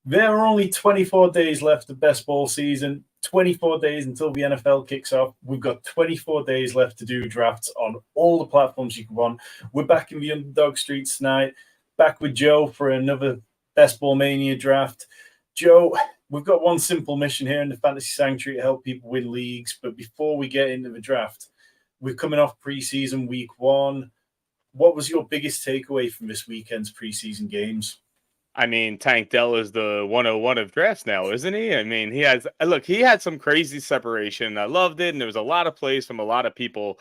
There are only 24 days left of best ball season, 24 days until the NFL kicks off. We've got 24 days left to do drafts on all the platforms you can want. We're back in the Underdog Streets tonight, back with Joe for another Best Ball Mania draft. Joe, we've got one simple mission here in the Fantasy Sanctuary to help people win leagues. But before we get into the draft, we're coming off preseason week 1. What was your biggest takeaway from this weekend's preseason games? I mean, Tank Dell is the 101 of drafts now, isn't he? I mean, he had some crazy separation. I loved it, and there was a lot of plays from a lot of people.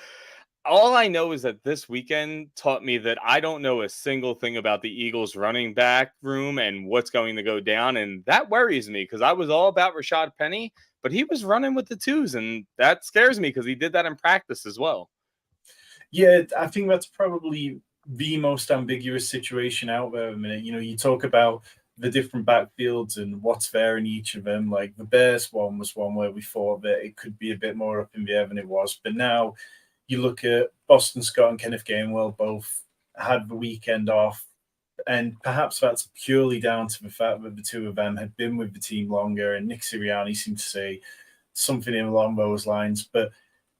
All I know is that this weekend taught me that I don't know a single thing about the Eagles running back room and what's going to go down. And that worries me because I was all about Rashad Penny, but he was running with the twos. And that scares me because he did that in practice as well. Yeah, I think that's probably the most ambiguous situation out there at the minute. You know, you talk about the different backfields and what's there in each of them. Like the Bears one was one where we thought that it could be a bit more up in the air than it was. But now you look at Boston Scott and Kenneth Gainwell both had the weekend off. And perhaps that's purely down to the fact that the two of them had been with the team longer. And Nick Sirianni seemed to say something along those lines. But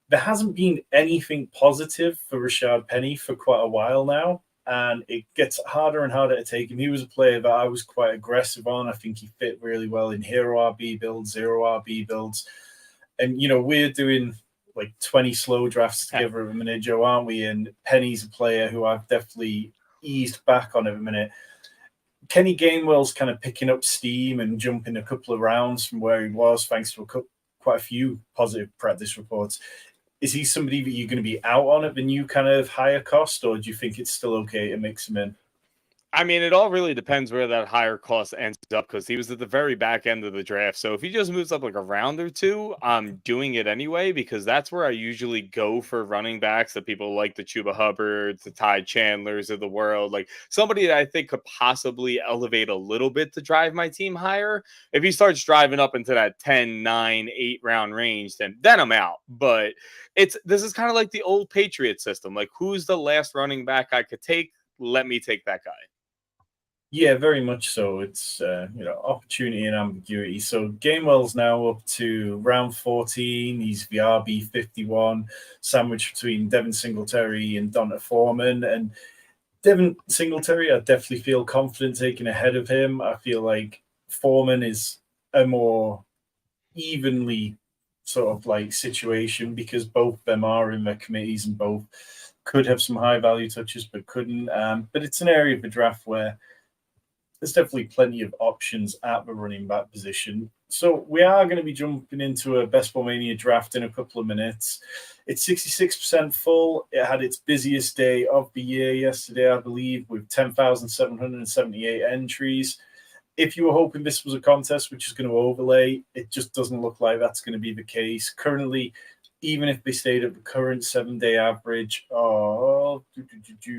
there hasn't been anything positive for Rashad Penny for quite a while now, and it gets harder and harder to take him. He was a player that I was quite aggressive on. I think he fit really well in hero RB builds, zero RB builds. And, you know, we're doing like 20 slow drafts together at the minute, Joe, aren't we? And Penny's a player who I've definitely eased back on at the minute. Kenny Gainwell's kind of picking up steam and jumping a couple of rounds from where he was, thanks to quite a few positive practice reports. Is he somebody that you're going to be out on at the new kind of higher cost, or do you think it's still okay to mix him in? I mean, it all really depends where that higher cost ends up because he was at the very back end of the draft. So if he just moves up like a round or two, I'm doing it anyway because that's where I usually go for running backs that people like the Chuba Hubbards, the Ty Chandlers of the world, like somebody that I think could possibly elevate a little bit to drive my team higher. If he starts driving up into that 10, 9, 8 round range, then I'm out. But this is kind of like the old Patriot system. Like, who's the last running back I could take? Let me take that guy. Yeah, very much so. It's opportunity and ambiguity. So Gainwell's now up to round 14. He's the RB 51, sandwiched between Devin Singletary and Donta Foreman. And Devin Singletary, I definitely feel confident taking ahead of him. I feel like Foreman is a more evenly sort of like situation because both of them are in their committees and both could have some high value touches but couldn't. But it's an area of the draft where there's definitely plenty of options at the running back position. So we are going to be jumping into a Best Ball Mania draft in a couple of minutes. It's 66% full. It had its busiest day of the year yesterday, I believe, with 10,778 entries. If you were hoping this was a contest which is going to overlay, it just doesn't look like that's going to be the case. Currently, even if they stayed at the current 7-day average of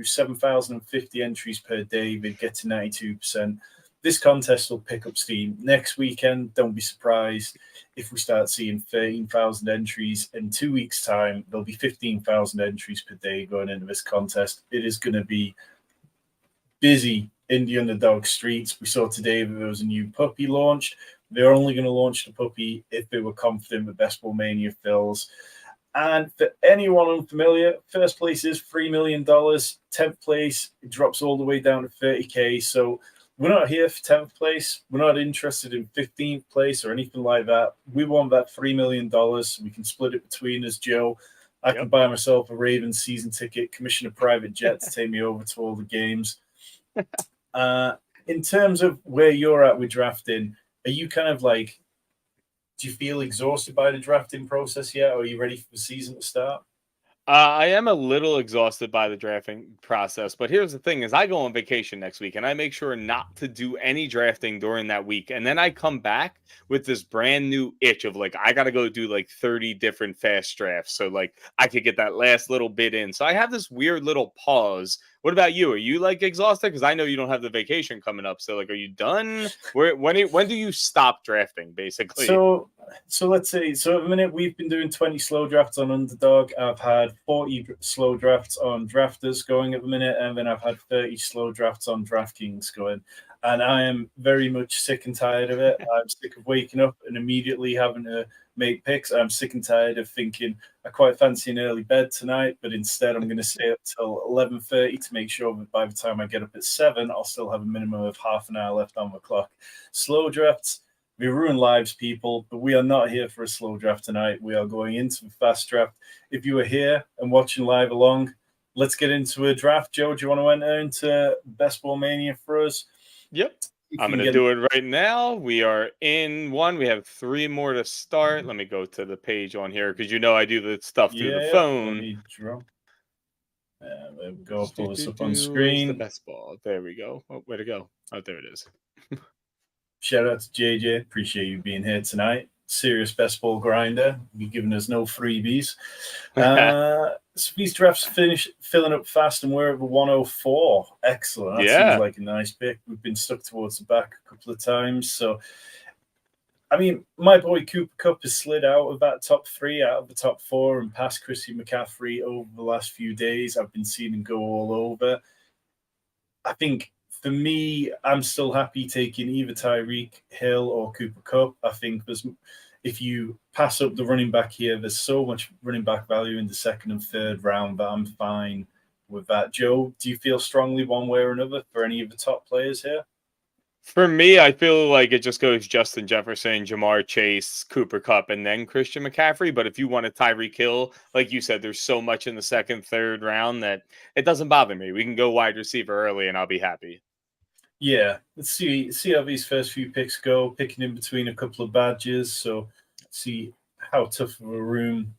7,050 entries per day, they'd get to 92%. This contest will pick up steam. Next weekend, don't be surprised if we start seeing 13,000 entries. In 2 weeks' time, there'll be 15,000 entries per day going into this contest. It is going to be busy in the Underdog streets. We saw today that there was a new puppy launched. They're only going to launch the puppy if they were confident that Best Ball Mania fills. And for anyone unfamiliar, first place is $3 million. 10th place, it drops all the way down to 30K. So we're not here for 10th place. We're not interested in 15th place or anything like that. We want that $3 million so we can split it between us, Joe. I can buy myself a Ravens season ticket, commission a private jet to take me over to all the games. In terms of where you're at with drafting, are you kind of like, do you feel exhausted by the drafting process yet? Or are you ready for the season to start? I am a little exhausted by the drafting process, but here's the thing is I go on vacation next week and I make sure not to do any drafting during that week. And then I come back with this brand new itch of like, I got to go do like 30 different fast drafts. So like I could get that last little bit in. So I have this weird little pause. What about you? Are you like exhausted? Because I know you don't have the vacation coming up. So like, are you done? When do you stop drafting basically? So let's see. So at the minute we've been doing 20 slow drafts on Underdog. I've had 40 slow drafts on Drafters going at the minute, and then I've had 30 slow drafts on DraftKings going. and I am very much sick and tired of it. I'm sick of waking up and immediately having to make picks. I'm sick and tired of thinking I quite fancy an early bed tonight, but instead I'm going to stay up till 11:30 to make sure that by the time I get up at 7, I'll still have a minimum of half an hour left on the clock. Slow drafts, we ruin lives, people, but we are not here for a slow draft tonight. We are going into the fast draft. If you are here and watching live along, let's get into a draft. Joe, do you want to enter into Best Ball Mania for us? Yep. I'm going to do it right now. We are in one. We have 3 more to start. Let me go to the page on here because I do the stuff through the phone. Let me draw. There we go. Pull this up on screen. The best ball. There we go. Oh, where'd it go? Oh, there it is. Shout out to JJ. Appreciate you being here tonight. Serious best ball grinder. You've given us no freebies. So these drafts finish filling up fast, and we're at the 104. Excellent. That seems like a nice pick. We've been stuck towards the back a couple of times. So, I mean, my boy Cooper Kupp has slid out of that top 3, out of the top 4, and past Christian McCaffrey over the last few days. I've been seeing him go all over. I think, for me, I'm still happy taking either Tyreek Hill or Cooper Kupp. I think if you pass up the running back here, there's so much running back value in the 2nd and 3rd round that I'm fine with that. Joe, do you feel strongly one way or another for any of the top players here? For me, I feel like it just goes Justin Jefferson, Jamar Chase, Cooper Kupp, and then Christian McCaffrey. But if you want a Tyreek Hill, like you said, there's so much in the 2nd, 3rd round that it doesn't bother me. We can go wide receiver early, and I'll be happy. Yeah, let's see how these first few picks go, picking in between a couple of badges. So see how tough of a room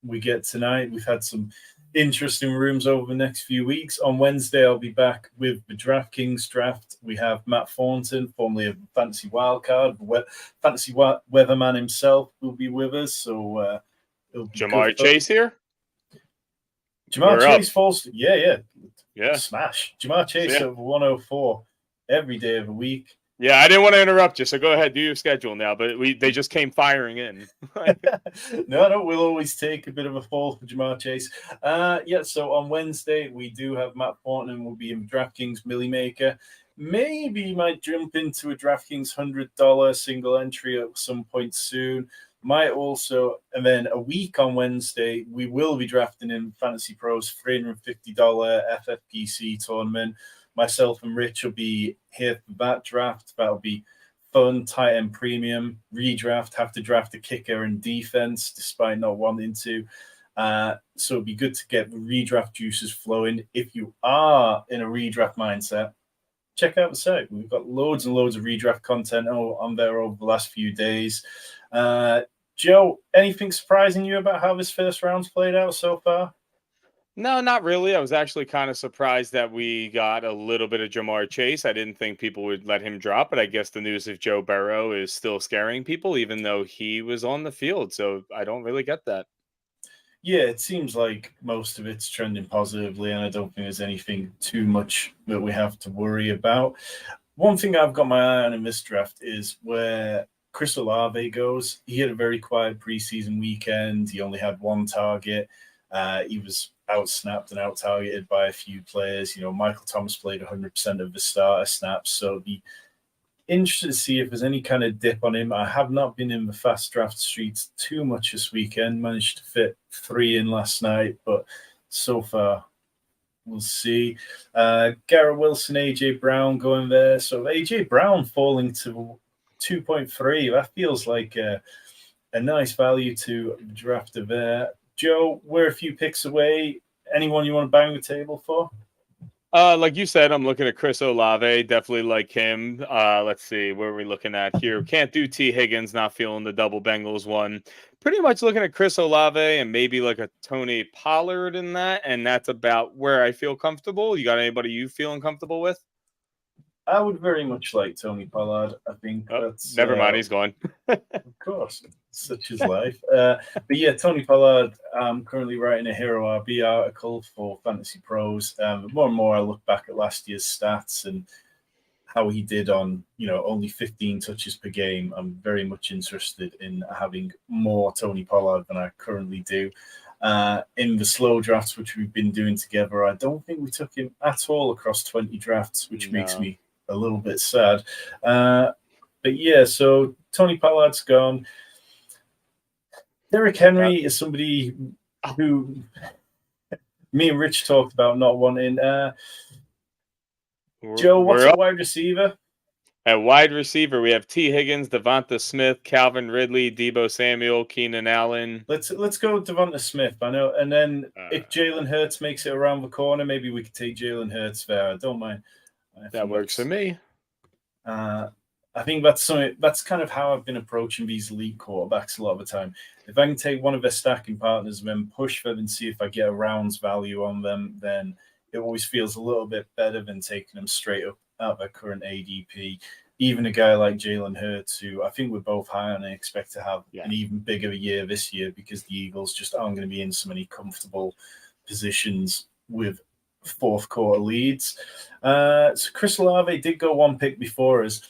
we get tonight. We've had some interesting rooms over the next few weeks. On Wednesday, I'll be back with the DraftKings draft. We have Matt Thornton, formerly of Fantasy Wildcard, Fantasy Weatherman himself will be with us. So Jamar Chase here? Jamar Chase falls. Yeah. Smash. Jamar Chase over 104 every day of the week. Yeah, I didn't want to interrupt you, so go ahead, do your schedule now. But they just came firing in. No, we'll always take a bit of a fall for Jamar Chase. So on Wednesday, we do have Matt Thornton will be in DraftKings Millie Maker. Maybe might jump into a DraftKings $100 single entry at some point soon. Might also, and then a week on Wednesday, we will be drafting in FantasyPros $350 FFPC tournament. Myself and Rich will be here for that draft. That'll be fun, tight end premium, redraft, have to draft a kicker and defense despite not wanting to. So it'll be good to get the redraft juices flowing. If you are in a redraft mindset, check out the site. We've got loads and loads of redraft content on there over the last few days. Joe, anything surprising you about how this first round's played out so far? No, not really. I was actually kind of surprised that we got a little bit of Jamar Chase. I didn't think people would let him drop, but I guess the news of Joe Burrow is still scaring people, even though he was on the field. So I don't really get that. Yeah, it seems like most of it's trending positively, and I don't think there's anything too much that we have to worry about. One thing I've got my eye on in this draft is where Chris Olave goes. He had a very quiet preseason weekend. He only had 1 target. He was out-snapped and out-targeted by a few players. Michael Thomas played 100% of the starter snaps, so it'd be interested to see if there's any kind of dip on him. I have not been in the fast draft streets too much this weekend. Managed to fit 3 in last night, but so far, we'll see. Garrett Wilson, AJ Brown going there. So AJ Brown falling to 2.3. That feels like a nice value to draft there. Joe, we're a few picks away. Anyone you want to bang the table for? Like you said, I'm looking at Chris Olave. Definitely like him. Let's see. Where are we looking at here? Can't do T. Higgins. Not feeling the double Bengals one. Pretty much looking at Chris Olave and maybe like a Tony Pollard in that. And that's about where I feel comfortable. You got anybody you feeling comfortable with? I would very much like Tony Pollard. I think that's... Never mind. He's gone. Of course. Such is life. But yeah, Tony Pollard, I'm currently writing a Hero RB article for FantasyPros. The more and more I look back at last year's stats and how he did on, only 15 touches per game, I'm very much interested in having more Tony Pollard than I currently do. In the slow drafts, which we've been doing together, I don't think we took him at all across 20 drafts, which makes me a little bit sad. But yeah, so Tony Pollard's gone. Derrick Henry is somebody who me and Rich talked about not wanting. Joe, what's a wide receiver? At wide receiver, we have T. Higgins, Devonta Smith, Calvin Ridley, Deebo Samuel, Keenan Allen. Let's go with Devonta Smith. I know, and then if Jalen Hurts makes it around the corner, maybe we could take Jalen Hurts there. I don't mind. That works for me. I think that's kind of how I've been approaching these elite quarterbacks a lot of the time. If I can take one of their stacking partners and then push them and see if I get a round's value on them, then it always feels a little bit better than taking them straight up out their current ADP. Even a guy like Jalen Hurts, who I think we're both high on and expect to have an even bigger year this year because the Eagles just aren't going to be in so many comfortable positions with fourth quarter leads. So Chris Olave did go one pick before us.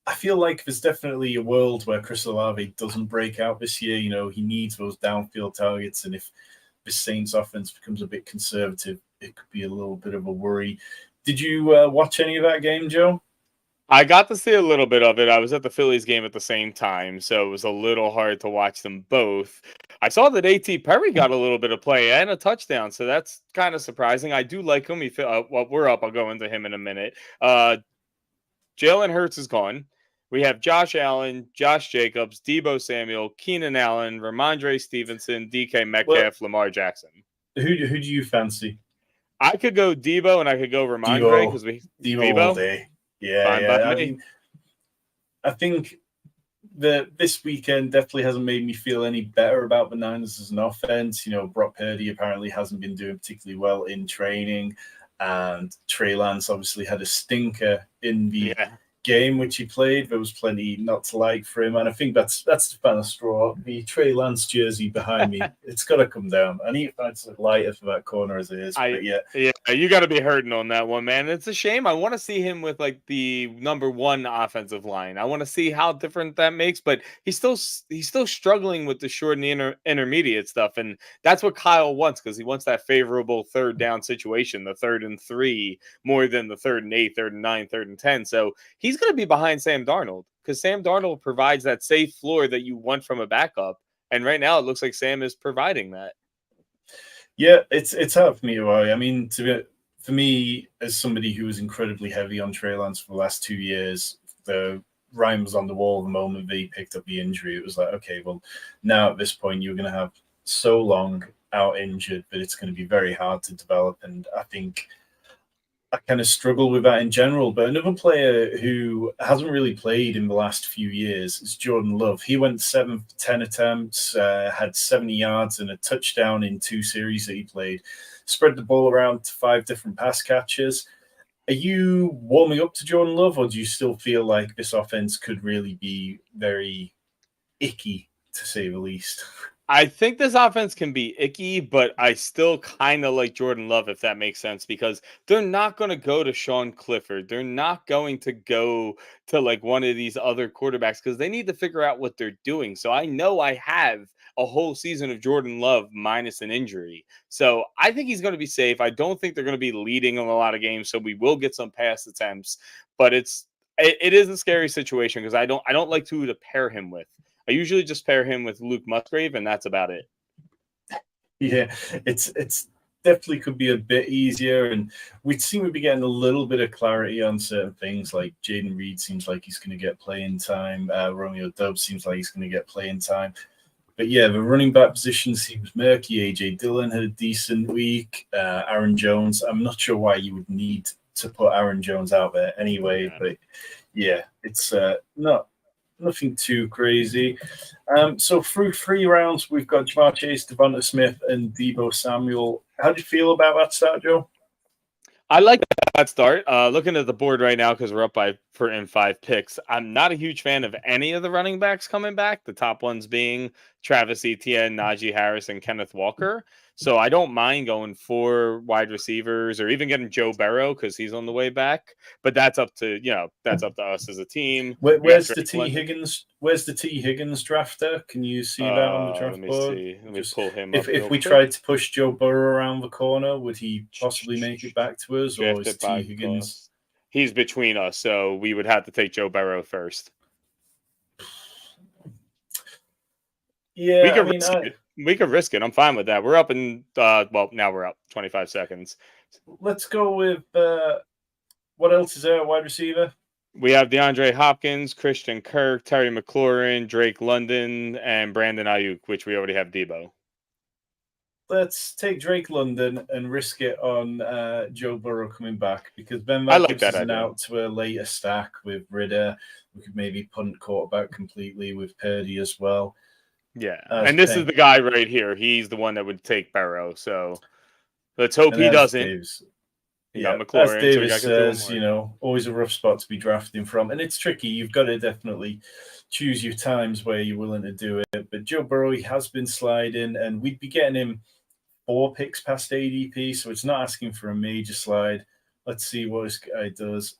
I feel like there's definitely a world where Chris Olave doesn't break out this year. You know, he needs those downfield targets, and if the Saints offense becomes a bit conservative, it could be a little bit of a worry. Did you watch any of that game, Joe? I got to see a little bit of it. I was at the Phillies game at the same time, so it was a little hard to watch them both. I saw that A.T. Perry got a little bit of play and a touchdown, so that's kind of surprising. I do like him. Well, we're up. I'll go into him in a minute. Jalen Hurts is gone. We have Josh Allen, Josh Jacobs, Deebo Samuel, Keenan Allen, Ramondre Stevenson, DK Metcalf, Lamar Jackson. Who do you fancy? I could go Deebo and I could go Ramondre because Deebo all day. Yeah. I think that this weekend definitely hasn't made me feel any better about the Niners as an offense. You know, Brock Purdy apparently hasn't been doing particularly well in training, and Trey Lance obviously had a stinker in the game which he played. There was plenty not to like for him, and I think that's the final straw. The Trey Lance jersey behind me, it's got to come down. I need to find something lighter for that corner as it is. But yeah, you got to be hurting on that one, man. It's a shame. I want to see him with like the number one offensive line. I want to see how different that makes, but he's still struggling with the short and the intermediate stuff, and that's what Kyle wants because he wants that favorable third down situation, the 3rd and 3 more than the 3rd and 8, 3rd and 9, 3rd and 10. So he's going to be behind Sam Darnold because Sam Darnold provides that safe floor that you want from a backup. And right now it looks like Sam is providing that. Yeah, it's hard for me to worry. I mean, for me, as somebody who was incredibly heavy on Trey Lance for the last 2 years, the writing was on the wall the moment they picked up the injury. It was like, okay, well, now at this point, you're going to have so long out injured that it's going to be very hard to develop. And I think I kind of struggle with that in general. But another player who hasn't really played in the last few years is Jordan Love. He went 7 for 10 attempts, had 70 yards and a touchdown in 2 series that he played, spread the ball around to 5 different pass catchers. Are you warming up to Jordan Love, or do you still feel like this offense could really be very icky, to say the least? I think this offense can be icky, but I still kind of like Jordan Love, if that makes sense, because they're not going to go to Sean Clifford. They're not going to go to like one of these other quarterbacks because they need to figure out what they're doing. So I know I have a whole season of Jordan Love minus an injury. So I think he's going to be safe. I don't think they're going to be leading in a lot of games. So we will get some pass attempts, but it is a scary situation because I don't like who to pair him with. I usually just pair him with Luke Musgrave, and that's about it. Yeah, it's definitely could be a bit easier, and we'd seem to be getting a little bit of clarity on certain things. Like Jaden Reed seems like he's going to get playing time. Romeo Doubs seems like he's going to get playing time. But yeah, the running back position seems murky. AJ Dillon had a decent week. Aaron Jones, I'm not sure why you would need to put Aaron Jones out there anyway. But yeah, it's nothing too crazy. So through 3 rounds, we've got Ja'Marr Chase, Devonta Smith, and Deebo Samuel. How do you feel about that start, Joe? I like that start. Looking at the board right now because we're up in 5 picks. I'm not a huge fan of any of the running backs coming back. The top ones being Travis Etienne, Najee Harris, and Kenneth Walker. So I don't mind going 4 wide receivers or even getting Joe Burrow because he's on the way back. But that's up to us as a team. Where's the T Higgins? Where's the T Higgins drafter? Can you see that on the draft board? Let me pull him up. If we quick. tried to push Joe Burrow around the corner, would he possibly make it back to us, or is T Higgins? He's between us, so we would have to take Joe Burrow first. Yeah, We could risk it. I'm fine with that. We're up in now we're up 25 seconds. Let's go with what else is there at wide receiver? We have DeAndre Hopkins, Christian Kirk, Terry McLaurin, Drake London, and Brandon Ayuk, which we already have Debo. Let's take Drake London and risk it on Joe Burrow coming back, because Ben Matthews is out to a later stack with Ridder. We could maybe punt quarterback completely with Purdy as well. Yeah, and this is the guy right here. He's the one that would take Burrow. So let's hope he doesn't. Davis. Yeah, as Davis says, always a rough spot to be drafting from. And it's tricky. You've got to definitely choose your times where you're willing to do it. But Joe Burrow, he has been sliding, and we'd be getting him 4 picks past ADP, so it's not asking for a major slide. Let's see what this guy does.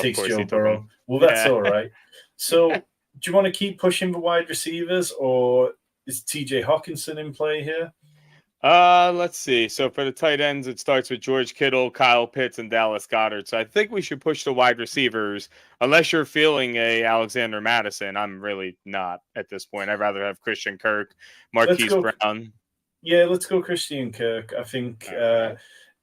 Takes Joe Burrow. Well, that's all right. So do you want to keep pushing the wide receivers, or is TJ Hawkinson in play here? Let's see. So for the tight ends, it starts with George Kittle, Kyle Pitts, and Dallas Goedert. So I think we should push the wide receivers, unless you're feeling a Alexander Madison. I'm really not at this point. I'd rather have Christian Kirk, Marquise Brown. Yeah, let's go Christian Kirk. I think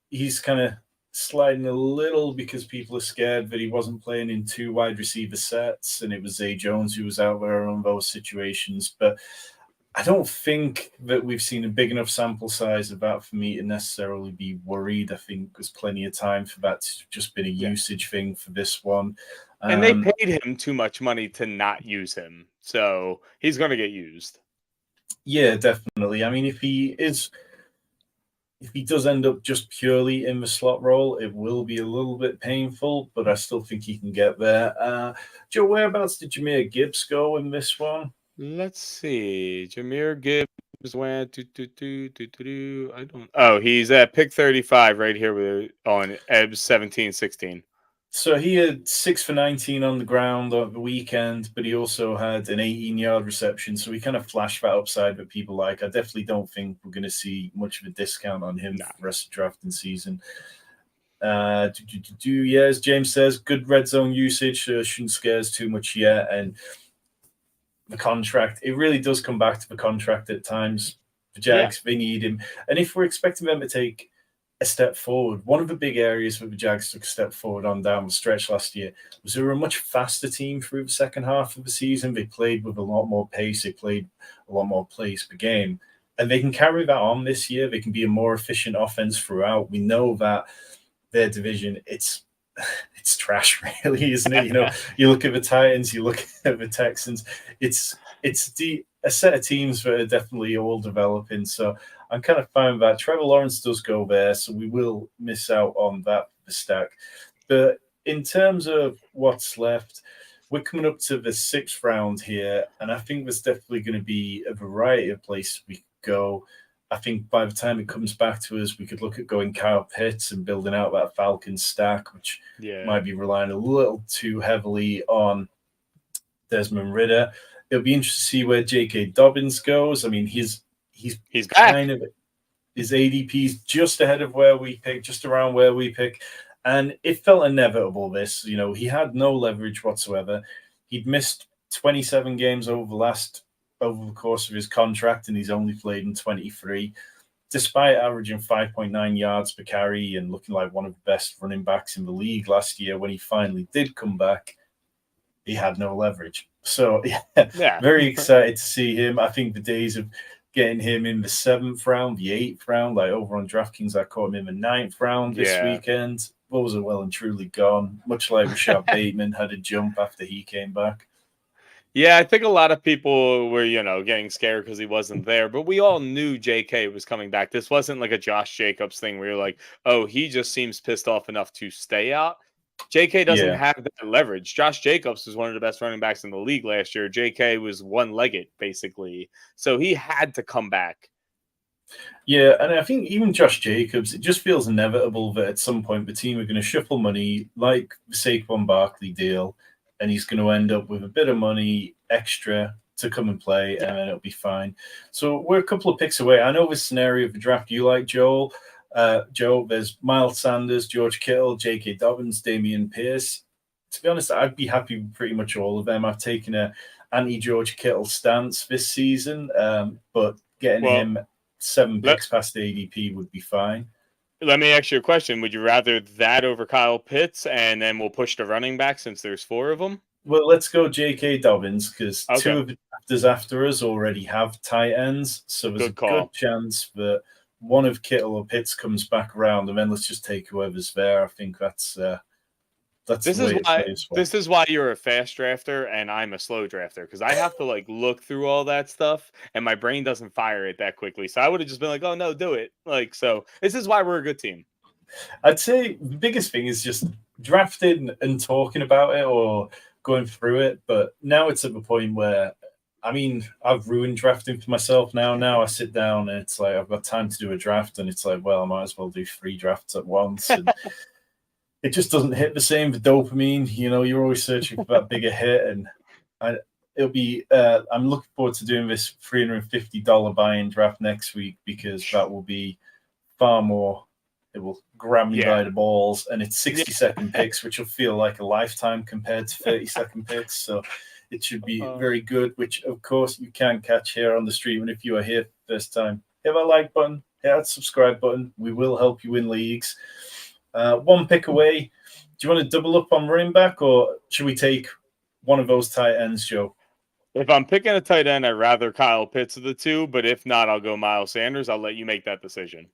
he's kind of sliding a little because people are scared that he wasn't playing in 2 wide receiver sets, and it was Zay Jones who was out there on those situations. But I don't think that we've seen a big enough sample size of that for me to necessarily be worried. I think there's plenty of time for that to just been a usage thing for this one. And they paid him too much money to not use him. So he's going to get used. Yeah, definitely. I mean, if he does end up just purely in the slot role, it will be a little bit painful, but I still think he can get there. Joe, whereabouts did Jahmyr Gibbs go in this one? Let's see. Jahmyr Gibbs went I don't. Oh, he's at pick 35 right here on Ebbs 17-16. So he had 6 for 19 on the ground over the weekend, but he also had an 18-yard reception. So he kind of flashed that upside that people like. I definitely don't think we're going to see much of a discount on him for the rest of the drafting season. Yeah, as James says, good red zone usage. Shouldn't scare us too much yet. And the contract, it really does come back to the contract at times. The Jags, they need him. And if we're expecting them to take a step forward, one of the big areas where the Jags took a step forward on down the stretch last year was they were a much faster team through the second half of the season. They played with a lot more pace. They played a lot more plays per game. And they can carry that on this year. They can be a more efficient offense throughout. We know that their division, it's trash, really, isn't it? You look at the Titans, you look at the Texans. It's a set of teams that are definitely all developing. So I'm kind of fine with that. Trevor Lawrence does go there, so we will miss out on that stack. But in terms of what's left, we're coming up to the 6th round here, and I think there's definitely going to be a variety of places we could go. I think by the time it comes back to us, we could look at going Kyle Pitts and building out that Falcons stack, which might be relying a little too heavily on Desmond Ridder. It'll be interesting to see where J.K. Dobbins goes. I mean, he's kind of, his ADP's just ahead of where we pick, just around where we pick. And it felt inevitable, this. He had no leverage whatsoever. He'd missed 27 games over the course of his contract, and he's only played in 23. Despite averaging 5.9 yards per carry and looking like one of the best running backs in the league last year, when he finally did come back, he had no leverage. So, very excited to see him. I think the days of getting him in the 7th round, the 8th round, like over on DraftKings, I caught him in the 9th round this weekend. Those are well and truly gone, much like Rashad Bateman had a jump after he came back. Yeah, I think a lot of people were, getting scared because he wasn't there, but we all knew JK was coming back. This wasn't like a Josh Jacobs thing where you're like, oh, he just seems pissed off enough to stay out. JK doesn't have that leverage. Josh Jacobs was one of the best running backs in the league last year. JK was one-legged, basically. So he had to come back. Yeah, and I think even Josh Jacobs, it just feels inevitable that at some point the team are going to shuffle money like the Saquon Barkley deal, and he's going to end up with a bit of money extra to come and play, and then it'll be fine. So we're a couple of picks away. I know this scenario of the draft you like, Joel. Joe, there's Miles Sanders, George Kittle, J.K. Dobbins, Damian Pierce. To be honest, I'd be happy with pretty much all of them. I've taken a anti-George Kittle stance this season, but getting him 7 picks past ADP would be fine. Let me ask you a question. Would you rather that over Kyle Pitts, and then we'll push the running back since there's 4 of them? Well, let's go J.K. Dobbins because 2 of the drafters after us already have tight ends. So there's a good chance that one of Kittle or Pitts comes back around, and then let's just take whoever's there. I think that's this is why you're a fast drafter and I'm a slow drafter, because I have to like look through all that stuff and my brain doesn't fire it that quickly. So I would have just been like, oh no, do it. Like, so this is why we're a good team. I'd say the biggest thing is just drafting and talking about it or going through it. But now it's at the point where, I mean, I've ruined drafting for myself now. Now I sit down and it's like, I've got time to do a draft and it's like, well, I might as well do 3 drafts at once. And it just doesn't hit the same. The dopamine, you know, you're always searching for that bigger hit. And it'll be, I'm looking forward to doing this $350 buy-in draft next week because that will be far more. It will grab me by the balls, and it's 60-second picks, which will feel like a lifetime compared to 30-second picks. So it should be very good, which, of course, you can catch here on the stream. And if you are here for the first time, hit that like button, hit that subscribe button. We will help you win leagues. 1 pick away. Do you want to double up on running back, or should we take one of those tight ends, Joe? If I'm picking a tight end, I'd rather Kyle Pitts of the 2, but if not, I'll go Miles Sanders. I'll let you make that decision.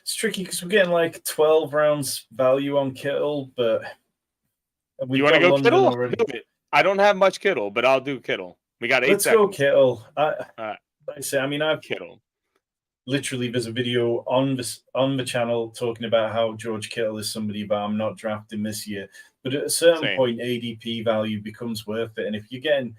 It's tricky because we're getting like 12 rounds value on Kittle, but you want to go London Kittle? Already. Do it. I don't have much Kittle, but I'll do Kittle. We got 8 Let's seconds. Go Kittle. Like I say, I mean, I've Kittle. Literally, there's a video on the channel talking about how George Kittle is somebody that I'm not drafting this year. But at a certain point, ADP value becomes worth it. And if you're getting,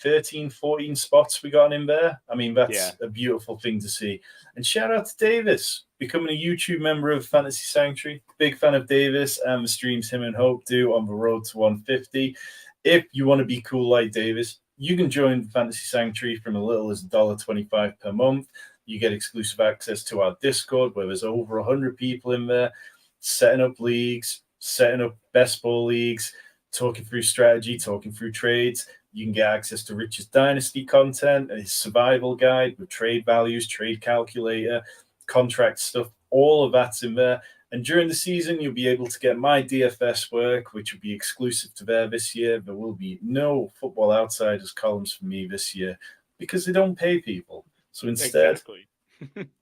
13, 14 spots we got in there? I mean, that's a beautiful thing to see. And shout out to Davis, becoming a YouTube member of Fantasy Sanctuary. Big fan of Davis and the streams him and Hope do on the road to 150. If you want to be cool like Davis, you can join Fantasy Sanctuary from as little as $1.25 per month. You get exclusive access to our Discord, where there's over 100 people in there, setting up leagues, setting up best ball leagues, talking through strategy, talking through trades. You can get access to Rich's Dynasty content, his survival guide with trade values, trade calculator, contract stuff. All of that's in there. And during the season, you'll be able to get my DFS work, which will be exclusive to there this year. There will be no Football Outsiders columns for me this year because they don't pay people. So instead,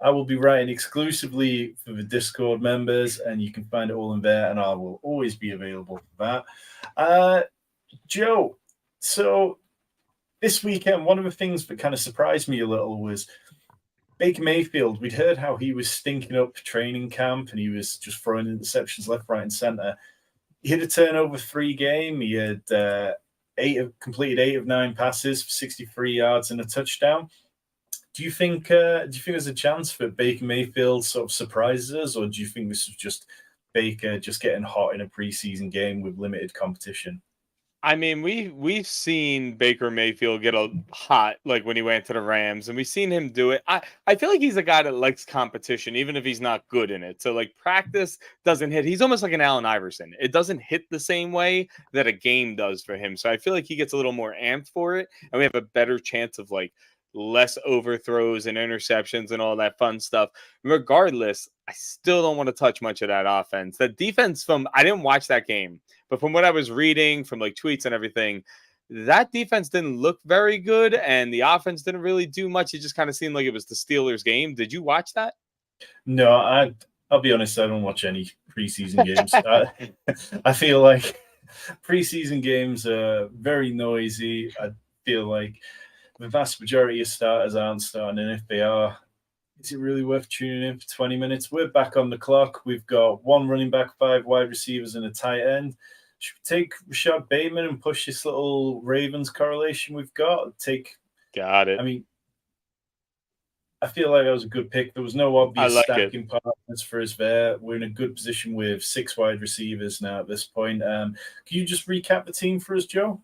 I will be writing exclusively for the Discord members, and you can find it all in there, and I will always be available for that. Joe, so this weekend, one of the things that kind of surprised me a little was Baker Mayfield. We'd heard how he was stinking up training camp and he was just throwing interceptions left, right, and center. He hit a turnover 3 game. He had completed 8 of 9 passes for 63 yards and a touchdown. Do you think there's a chance for Baker Mayfield sort of surprises us, or do you think this is just Baker just getting hot in a preseason game with limited competition? I mean, we've seen Baker Mayfield get a hot, like when he went to the Rams, and we've seen him do it. I feel like he's a guy that likes competition, even if he's not good in it. So like practice doesn't hit. He's almost like an Allen Iverson. It doesn't hit the same way that a game does for him. So I feel like he gets a little more amped for it, and we have a better chance of like less overthrows and interceptions and all that fun stuff. Regardless, I still don't want to touch much of that offense. The defense I didn't watch that game, but from what I was reading from like tweets and everything, that defense didn't look very good and the offense didn't really do much. It just kind of seemed like it was the Steelers game. Did you watch that? No, I'll be honest, I don't watch any preseason games. I feel like preseason games are very noisy. I feel like the vast majority of starters aren't starting, and if they are, is it really worth tuning in for 20 minutes? We're back on the clock. We've got 1 running back, 5 wide receivers, and a tight end. Should we take Rashad Bateman and push this little Ravens correlation we've got? Got it. I mean, I feel like that was a good pick. There was no obvious stacking partners for us there. We're in a good position with 6 wide receivers now at this point. Can you just recap the team for us, Joe?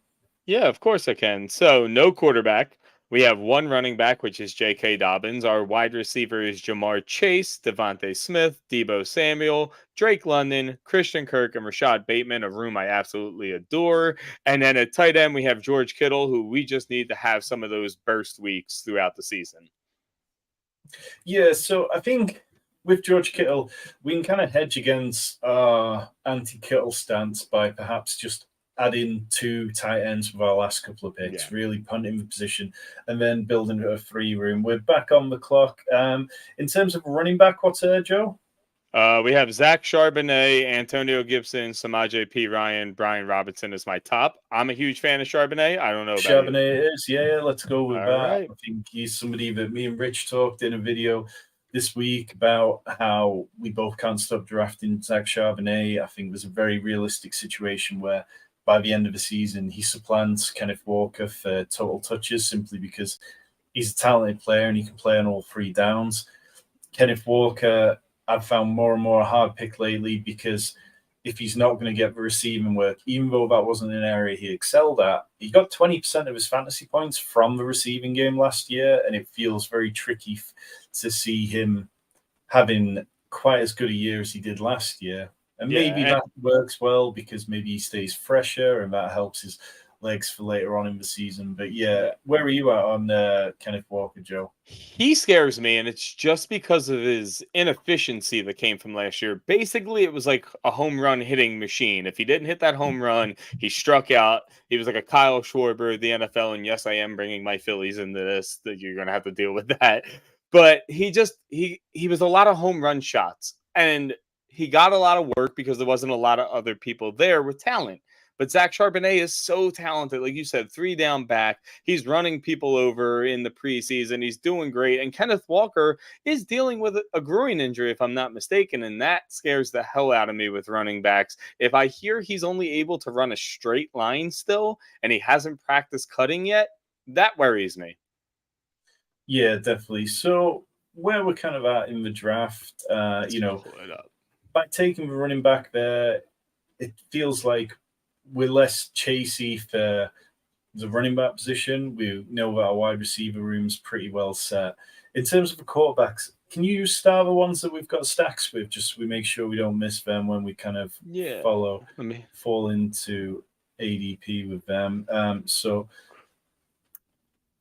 Yeah, of course I can. So no quarterback. We have one running back, which is J.K. Dobbins. Our wide receiver is Jamar Chase, Devontae Smith, Debo Samuel, Drake London, Christian Kirk, and Rashad Bateman, a room I absolutely adore. And then at tight end, we have George Kittle, who we just need to have some of those burst weeks throughout the season. Yeah, so I think with George Kittle, we can kind of hedge against anti-Kittle stance by perhaps just adding 2 tight ends with our last couple of picks, really punting the position, and then building a free room. We're back on the clock. In terms of running back, what's there, Joe? We have Zach Charbonnet, Antonio Gibson, Samaje P. Ryan, Brian Robinson is my top. I'm a huge fan of Charbonnet. I don't know about you. Charbonnet is, yeah, let's go with All that. right. I think he's somebody that me and Rich talked in a video this week about how we both can't stop drafting Zach Charbonnet. I think there's a very realistic situation where by the end of the season, he supplants Kenneth Walker for total touches simply because he's a talented player and he can play on all 3 downs. Kenneth Walker, I've found more and more a hard pick lately because if he's not going to get the receiving work, even though that wasn't an area he excelled at, he got 20% of his fantasy points from the receiving game last year, and it feels very tricky to see him having quite as good a year as he did last year. And maybe that works well because maybe he stays fresher and that helps his legs for later on in the season. But yeah, where are you at on Kenneth Walker, Joe? He scares me, and it's just because of his inefficiency that came from last year. Basically, it was like a home run hitting machine. If he didn't hit that home run, he struck out. He was like a Kyle Schwarber of the NFL. And yes, I am bringing my Phillies into this. That you're going to have to deal with that. But he was a lot of home run shots, and he got a lot of work because there wasn't a lot of other people there with talent. But Zach Charbonnet is so talented. Like you said, 3 down back. He's running people over in the preseason. He's doing great. And Kenneth Walker is dealing with a groin injury, if I'm not mistaken. And that scares the hell out of me with running backs. If I hear he's only able to run a straight line still and he hasn't practiced cutting yet, that worries me. Yeah, definitely. So where we're kind of at in the draft, by taking the running back there, it feels like we're less chasey for the running back position. We know that our wide receiver room's pretty well set. In terms of the quarterbacks, can you star the ones that we've got stacks with, just so we make sure we don't miss them when we kind of fall into ADP with them?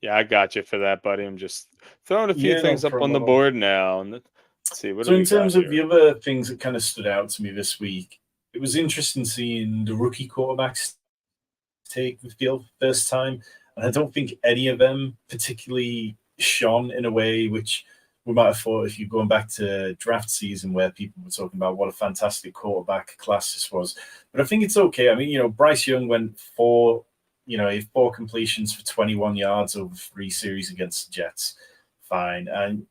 Yeah, I got you for that, buddy. I'm just throwing a few things up on the board now. And let's see. What so in terms of the other things that kind of stood out to me this week, it was interesting seeing the rookie quarterbacks take the field for the first time. And I don't think any of them particularly shone in a way which we might have thought if you're going back to draft season where people were talking about what a fantastic quarterback class this was. But I think it's okay. I mean, Bryce Young went 4 completions for 21 yards over 3 series against the Jets. Fine. And,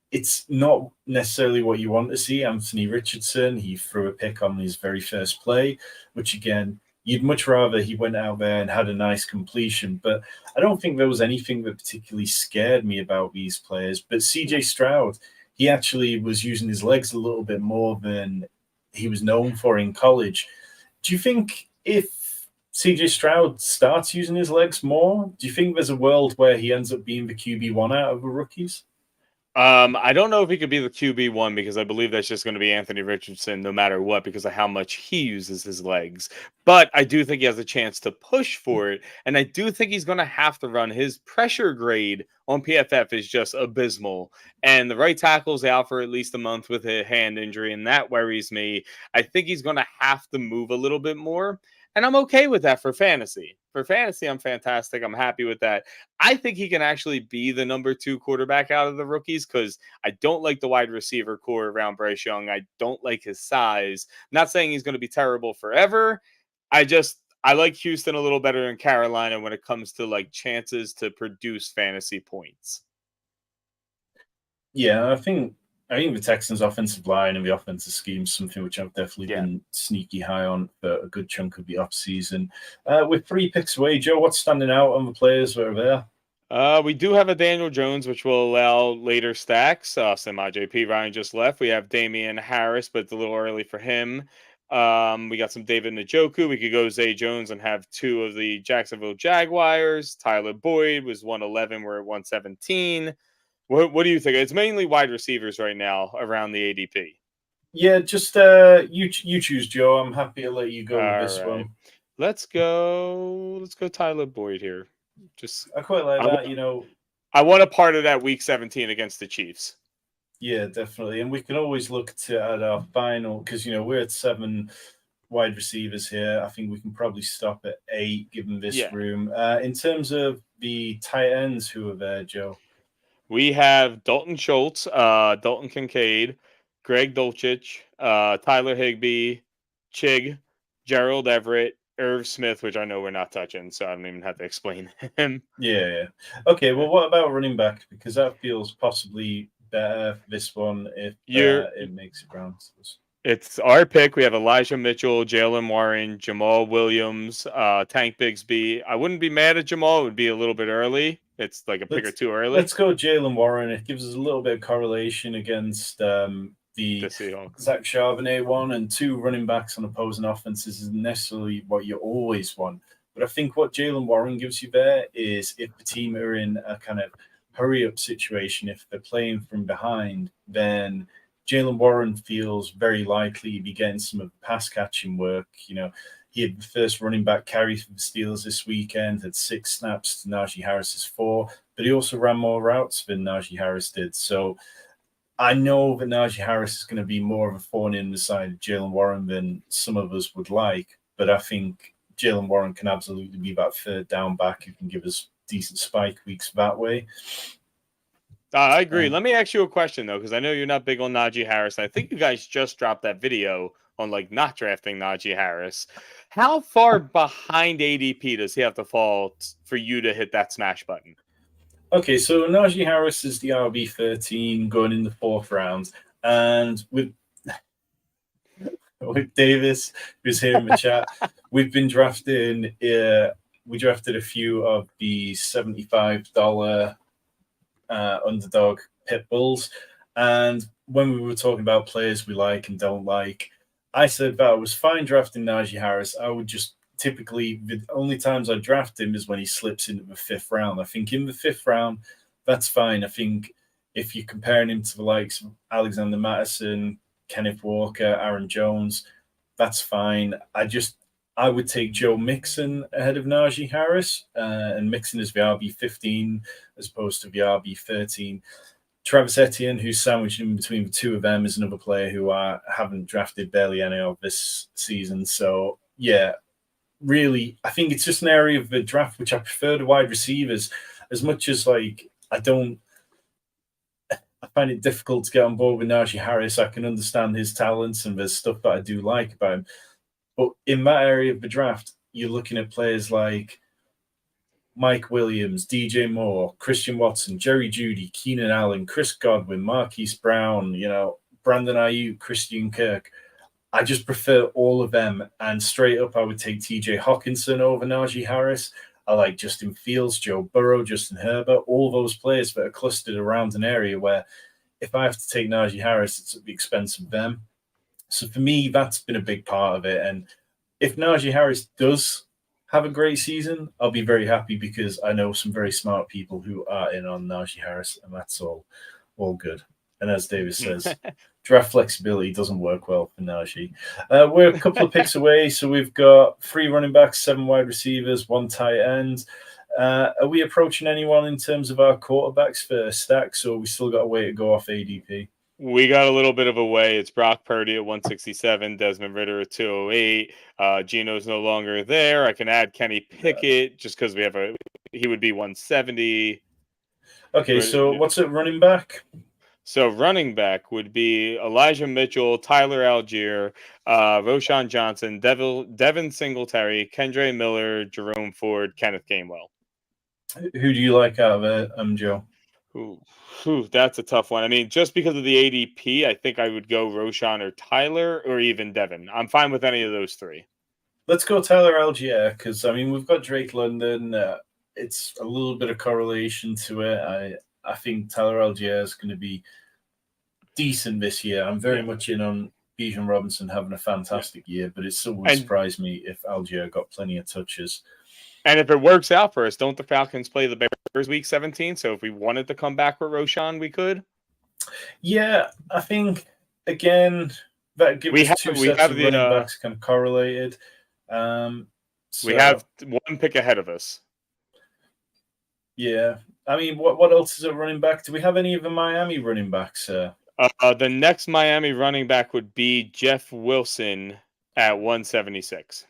it's not necessarily what you want to see. Anthony Richardson, he threw a pick on his very first play, which again, you'd much rather he went out there and had a nice completion. But I don't think there was anything that particularly scared me about these players. But CJ Stroud, he actually was using his legs a little bit more than he was known for in college. Do you think if CJ Stroud starts using his legs more, do you think there's a world where he ends up being the QB1 out of the rookies? I don't know if he could be the QB1 because I believe that's just going to be Anthony Richardson no matter what because of how much he uses his legs. But I do think he has a chance to push for it. And I do think he's going to have to run. His pressure grade on PFF is just abysmal. And the right tackle's out for at least a month with a hand injury, and that worries me. I think he's going to have to move a little bit more. And I'm okay with that for fantasy. For fantasy, I'm fantastic. I'm happy with that. I think he can actually be the number 2 quarterback out of the rookies because I don't like the wide receiver core around Bryce Young. I don't like his size. I'm not saying he's going to be terrible forever. I like Houston a little better than Carolina when it comes to like chances to produce fantasy points. Yeah, I think the Texans' offensive line and the offensive scheme is something which I've definitely been sneaky high on for a good chunk of the offseason. With 3 picks away, Joe, what's standing out on the players that are there? We do have a Daniel Jones, which will allow later stacks. Semi JP Ryan just left. We have Damian Harris, but it's a little early for him. We got some David Njoku. We could go Zay Jones and have 2 of the Jacksonville Jaguars. Tyler Boyd was 111. We're at 117. What do you think? It's mainly wide receivers right now around the ADP. Yeah, just you choose, Joe. I'm happy to let you go with this one. Let's go Tyler Boyd here. I quite like that, I want a part of that week 17 against the Chiefs. Yeah, definitely. And we can always look at our final, because we're at 7 wide receivers here. I think we can probably stop at 8 given this room. In terms of the tight ends who are there, Joe, we have Dalton Schultz, Dalton Kincaid, Greg Dulcich, Tyler Higbee, Chig, Gerald Everett, Irv Smith, which I know we're not touching, so I don't even have to explain him. Yeah. Okay, well, what about running back? Because that feels possibly better for this one if it makes it round. It's our pick. We have Elijah Mitchell, Jalen Warren, Jamal Williams, Tank Bigsby. I wouldn't be mad at Jamal. It would be a little bit early. It's like a pick or 2 early. Let's go Jalen Warren. It gives us a little bit of correlation against the Zach Charbonnet one, and 2 running backs on opposing offenses isn't necessarily what you always want. But I think what Jalen Warren gives you there is if the team are in a kind of hurry-up situation, if they're playing from behind, then Jalen Warren feels very likely to be getting some of the pass-catching work. He had the first running back carry for the Steelers this weekend, had 6 snaps to Najee Harris's 4, but he also ran more routes than Najee Harris did. So I know that Najee Harris is going to be more of a thorn in the side of Jalen Warren than some of us would like, but I think Jalen Warren can absolutely be that third down back who can give us decent spike weeks that way. I agree. Let me ask you a question, though, because I know you're not big on Najee Harris. I think you guys just dropped that video on not drafting Najee Harris. How far behind ADP does he have to fall for you to hit that smash button? Okay, so Najee Harris is the RB13 going in the 4th round. And with Davis, who's here in the chat, we've been drafting, we drafted a few of the $75 underdog pit bulls. And when we were talking about players we like and don't like, I said that I was fine drafting Najee Harris. I would just typically, the only times I draft him is when he slips into the 5th round. I think in the 5th round, that's fine. I think if you're comparing him to the likes of Alexander Mattison, Kenneth Walker, Aaron Jones, that's fine. I would take Joe Mixon ahead of Najee Harris, and Mixon is the RB15 as opposed to the RB13. Travis Etienne, who's sandwiched in between the 2 of them, is another player who I haven't drafted barely any of this season. So, yeah, really, I think it's just an area of the draft which I prefer to wide receivers as much as, I find it difficult to get on board with Najee Harris. I can understand his talents and there's stuff that I do like about him. But in that area of the draft, you're looking at players like Mike Williams, DJ Moore, Christian Watson, Jerry Jeudy, Keenan Allen, Chris Godwin, Marquise Brown, Brandon Ayuk, Christian Kirk. I just prefer all of them. And straight up, I would take TJ Hawkinson over Najee Harris. I like Justin Fields, Joe Burrow, Justin Herbert, all those players that are clustered around an area where if I have to take Najee Harris, it's at the expense of them. So for me, that's been a big part of it. And if Najee Harris does have a great season, I'll be very happy because I know some very smart people who are in on Najee Harris, and that's all good. And as Davis says, draft flexibility doesn't work well for Najee. We're a couple of picks away, so we've got 3 running backs, 7 wide receivers, 1 tight end. Are we approaching anyone in terms of our quarterbacks for stacks, or we still got a way to go off ADP? We got a little bit of a way. It's Brock Purdy at 167, Desmond Ridder at 208. Gino's no longer there. I can add Kenny Pickett just because he would be 170. Okay, so what's at running back? So running back would be Elijah Mitchell, Tyler Algier, Roshan Johnson, Devin Singletary, Kendre Miller, Jerome Ford, Kenneth Gainwell. Who do you like out of it, Joe? That's a tough one. I mean, just because of the ADP, I think I would go Roshan or Tyler or even Devin. I'm fine with any of those 3. Let's go Tyler Algier because, we've got Drake London. It's a little bit of correlation to it. I think Tyler Algier is going to be decent this year. I'm very much in on Bijan Robinson having a fantastic year, but it still would surprise me if Algier got plenty of touches. And if it works out for us, don't the Falcons play the Bears week 17? So if we wanted to come back with Roshan, we could? Yeah, I think, again, that gives us two sets of running backs kind of correlated. We have one pick ahead of us. Yeah. I mean, what else is a running back? Do we have any of the Miami running backs? The next Miami running back would be Jeff Wilson at 176.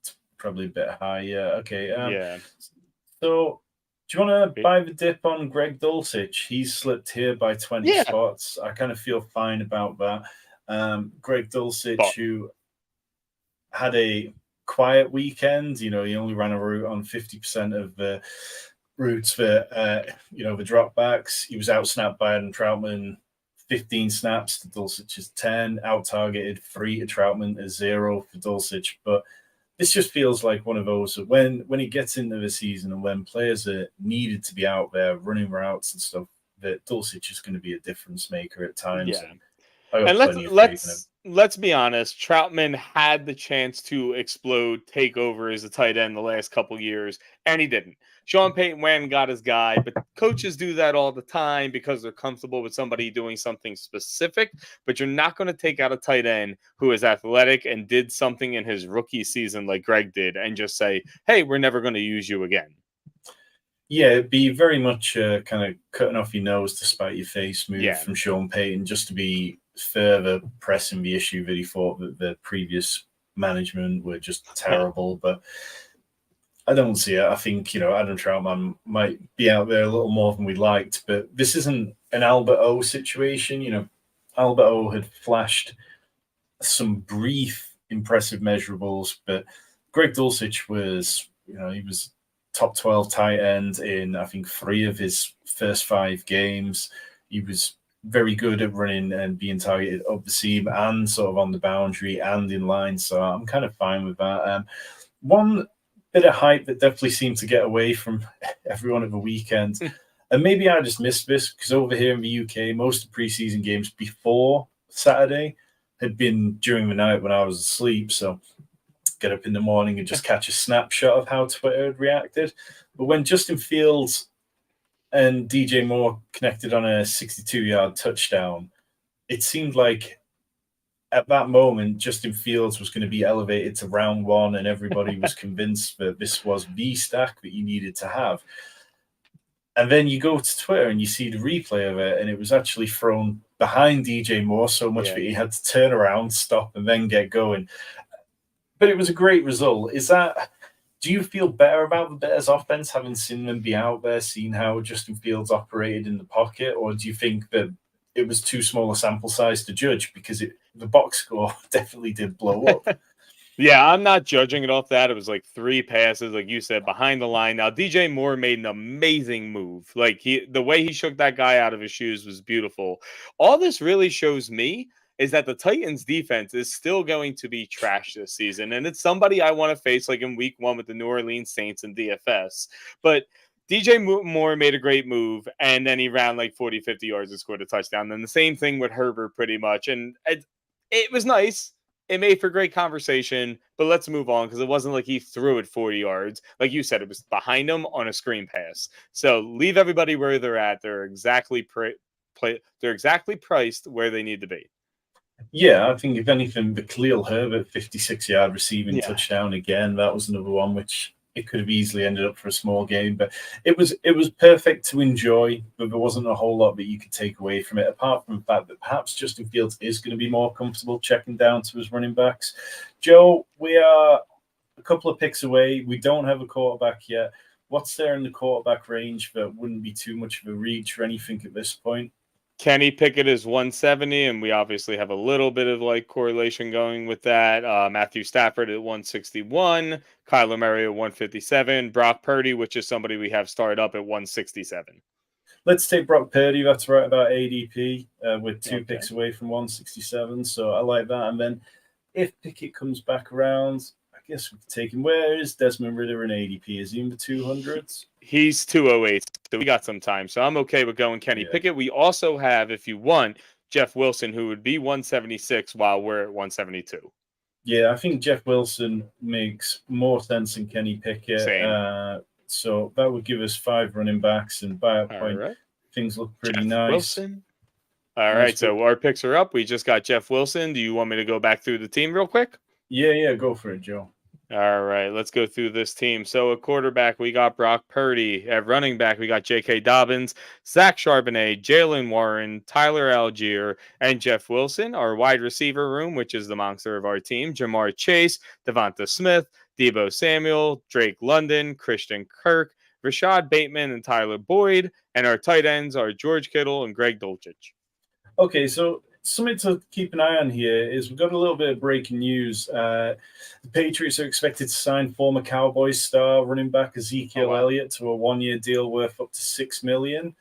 It's probably a bit high, yeah. Okay. Yeah. So, do you want to buy the dip on Greg Dulcich? He's slipped here by 20 spots. I kind of feel fine about that. Greg Dulcich, who had a quiet weekend, he only ran a route on 50% of the routes for, the dropbacks. He was out-snapped by Adam Troutman, 15 snaps to Dulcich's 10, out-targeted 3 to Troutman to 0 for Dulcich. But this just feels like one of those when it gets into the season and when players are needed to be out there running routes and stuff, that Dulcich is going to be a difference maker at times. Yeah. And let's be honest, Troutman had the chance to explode, take over as a tight end the last couple years, and he didn't. Sean Payton went and got his guy, but coaches do that all the time because they're comfortable with somebody doing something specific, but you're not going to take out a tight end who is athletic and did something in his rookie season like Greg did and just say, hey, we're never going to use you again. Yeah, it'd be very much kind of cutting off your nose to spite your face move from Sean Payton, just to be further pressing the issue that he thought that the previous management were just terrible. But I don't see it. I think, Adam Troutman might be out there a little more than we liked, but this isn't an Albert O situation. Albert O had flashed some brief impressive measurables, but Greg Dulcich was, he was top 12 tight end in, I think, 3 of his first 5 games. He was very good at running and being targeted up the seam and sort of on the boundary and in line. So I'm kind of fine with that. One bit of hype that definitely seemed to get away from everyone at the weekend. And maybe I just missed this because over here in the UK, most of the preseason games before Saturday had been during the night when I was asleep. So get up in the morning and just catch a snapshot of how Twitter had reacted. But when Justin Fields and DJ Moore connected on a 62-yard touchdown, it seemed like at that moment, Justin Fields was going to be elevated to round 1, and everybody was convinced that this was the stack that you needed to have. And then you go to Twitter and you see the replay of it, and it was actually thrown behind DJ Moore so much that he had to turn around, stop, and then get going. But it was a great result. Do you feel better about the Bears offense having seen them be out there, seeing how Justin Fields operated in the pocket, or do you think that it was too small a sample size to judge because the box score definitely did blow up? Yeah, I'm not judging it off that. It was like 3 passes, like you said, behind the line. Now, DJ Moore made an amazing move. Like the way he shook that guy out of his shoes was beautiful. All this really shows me is that the Titans defense is still going to be trash this season. And it's somebody I want to face like in week 1 with the New Orleans Saints and DFS. But DJ Moore made a great move, and then he ran like 40, 50 yards and scored a touchdown. Then the same thing with Herbert pretty much. And it was nice. It made for great conversation, but let's move on because it wasn't like he threw it 40 yards. Like you said, it was behind him on a screen pass. So leave everybody where they're at. They're exactly priced where they need to be. Yeah, I think if anything, the Khalil Herbert 56-yard receiving touchdown again, that was another one which it could have easily ended up for a small game, but it was perfect to enjoy, but there wasn't a whole lot that you could take away from it, apart from the fact that perhaps Justin Fields is going to be more comfortable checking down to his running backs. Joe, we are a couple of picks away. We don't have a quarterback yet. What's there in the quarterback range that wouldn't be too much of a reach or anything at this point? Kenny Pickett is 170, and we obviously have a little bit of like correlation going with that. Matthew Stafford at 161, Kyler Murray at 157, Brock Purdy, which is somebody we have started up at 167. Let's take Brock Purdy. That's right about ADP. We're 2 picks away from 167, so I like that. And then if Pickett comes back around, I guess we could take him. Where is Desmond Ridder in ADP? Is he in the 200s? He's 208, so we got some time. So I'm okay with going Kenny Pickett. We also have, if you want, Jeff Wilson, who would be 176 while we're at 172. Yeah, I think Jeff Wilson makes more sense than Kenny Pickett. Same. So that would give us 5 running backs, and by that point, things look pretty Jeff nice. Wilson. All right, so our picks are up. We just got Jeff Wilson. Do you want me to go back through the team real quick? Yeah, go for it, Joe. All right, let's go through this team. So at quarterback, we got Brock Purdy. At running back, we got J.K. Dobbins, Zach Charbonnet, Jalen Warren, Tyler Algier, and Jeff Wilson. Our wide receiver room, which is the monster of our team, Jamar Chase, Devonta Smith, Deebo Samuel, Drake London, Christian Kirk, Rashad Bateman, and Tyler Boyd. And our tight ends are George Kittle and Greg Dulcich. Okay, so something to keep an eye on here is we've got a little bit of breaking news. The Patriots are expected to sign former Cowboys star running back Ezekiel Elliott to a 1-year deal worth up to $6 million.